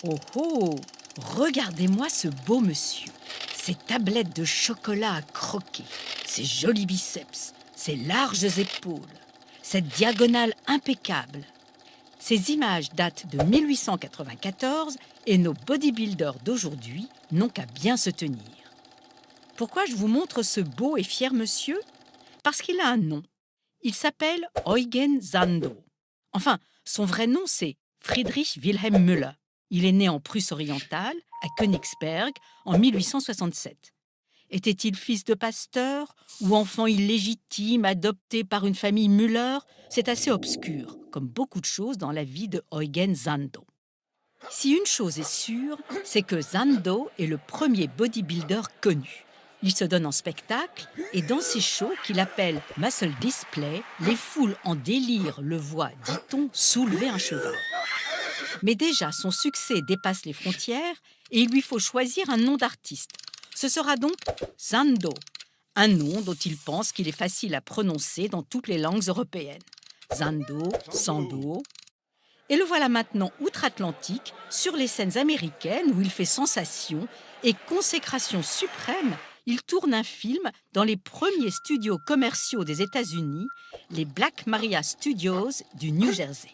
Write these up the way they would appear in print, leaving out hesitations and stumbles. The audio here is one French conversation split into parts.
Oh oh! Regardez-moi ce beau monsieur. Ces tablettes de chocolat à croquer, ces jolis biceps, ces larges épaules, cette diagonale impeccable. Ces images datent de 1894 et nos bodybuilders d'aujourd'hui n'ont qu'à bien se tenir. Pourquoi je vous montre ce beau et fier monsieur? Parce qu'il a un nom. Il s'appelle Eugen Sandow. Enfin, son vrai nom, c'est Friedrich Wilhelm Müller. Il est né en Prusse orientale, à Königsberg, en 1867. Était-il fils de pasteur ou enfant illégitime adopté par une famille Müller? C'est assez obscur, comme beaucoup de choses dans la vie de Eugen Sandow. Si une chose est sûre, c'est que Sandow est le premier bodybuilder connu. Il se donne en spectacle et dans ses shows qu'il appelle Muscle Display, les foules en délire le voient, dit-on, soulever un cheval. Mais déjà, son succès dépasse les frontières et il lui faut choisir un nom d'artiste. Ce sera donc Sandow, un nom dont il pense qu'il est facile à prononcer dans toutes les langues européennes. Sandow, Sandow. Et le voilà maintenant outre-Atlantique, sur les scènes américaines où il fait sensation et consécration suprême, il tourne un film dans les premiers studios commerciaux des États-Unis, les Black Maria Studios du New Jersey.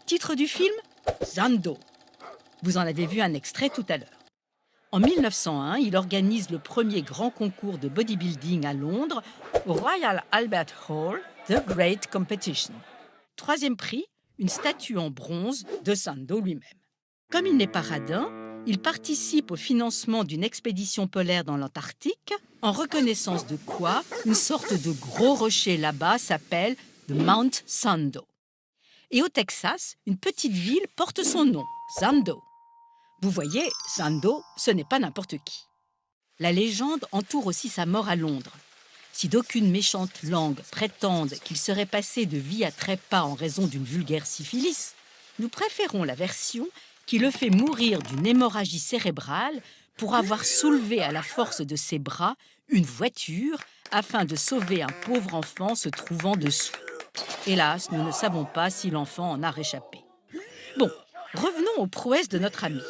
Titre du film? Sandow. Vous en avez vu un extrait tout à l'heure. En 1901, il organise le premier grand concours de bodybuilding à Londres, au Royal Albert Hall, The Great Competition. Troisième prix, une statue en bronze de Sandow lui-même. Comme il n'est pas radin, il participe au financement d'une expédition polaire dans l'Antarctique, en reconnaissance de quoi une sorte de gros rocher là-bas s'appelle the Mount Sandow. Et au Texas, une petite ville porte son nom, Sandow. Vous voyez, Sandow, ce n'est pas n'importe qui. La légende entoure aussi sa mort à Londres. Si d'aucune méchante langue prétende qu'il serait passé de vie à trépas en raison d'une vulgaire syphilis, nous préférons la version qui le fait mourir d'une hémorragie cérébrale pour avoir soulevé à la force de ses bras une voiture afin de sauver un pauvre enfant se trouvant dessous. Hélas, nous ne savons pas si l'enfant en a réchappé. Bon, revenons aux prouesses de notre ami.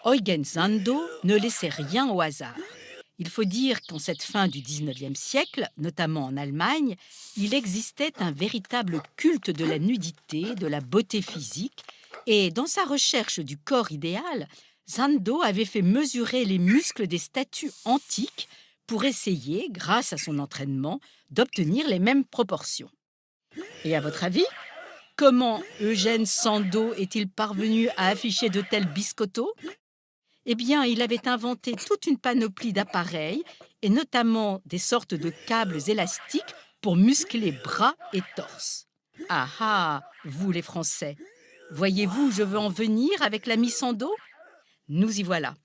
Eugen Sandow ne laissait rien au hasard. Il faut dire qu'en cette fin du XIXe siècle, notamment en Allemagne, il existait un véritable culte de la nudité, de la beauté physique, et dans sa recherche du corps idéal, Sandow avait fait mesurer les muscles des statues antiques pour essayer, grâce à son entraînement, d'obtenir les mêmes proportions. Et à votre avis, comment Eugène Sandow est-il parvenu à afficher de tels biscottos? Eh bien, il avait inventé toute une panoplie d'appareils, et notamment des sortes de câbles élastiques pour muscler bras et torse. Ah ah, vous les Français, voyez-vous où je veux en venir avec l'ami Sandow? Nous y voilà.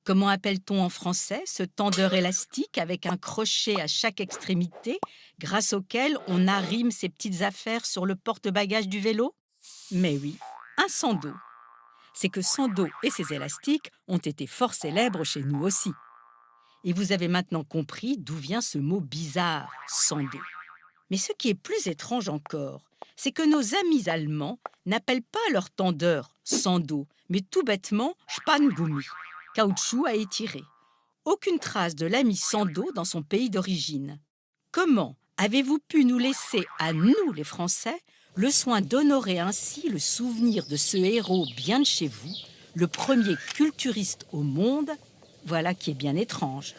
Comment appelle-t-on en français ce tendeur élastique avec un crochet à chaque extrémité, grâce auquel on arrime ses petites affaires sur le porte-bagages du vélo? Mais oui, un Sandow. C'est que Sandow et ses élastiques ont été fort célèbres chez nous aussi. Et vous avez maintenant compris d'où vient ce mot bizarre, Sandow. Mais ce qui est plus étrange encore, c'est que nos amis allemands n'appellent pas leur tendeur Sandow, mais tout bêtement Spanngummi, caoutchouc à étirer. Aucune trace de l'ami Sandow dans son pays d'origine. Comment avez-vous pu nous laisser, à nous les Français, le soin d'honorer ainsi le souvenir de ce héros bien de chez vous, le premier culturiste au monde? Voilà qui est bien étrange.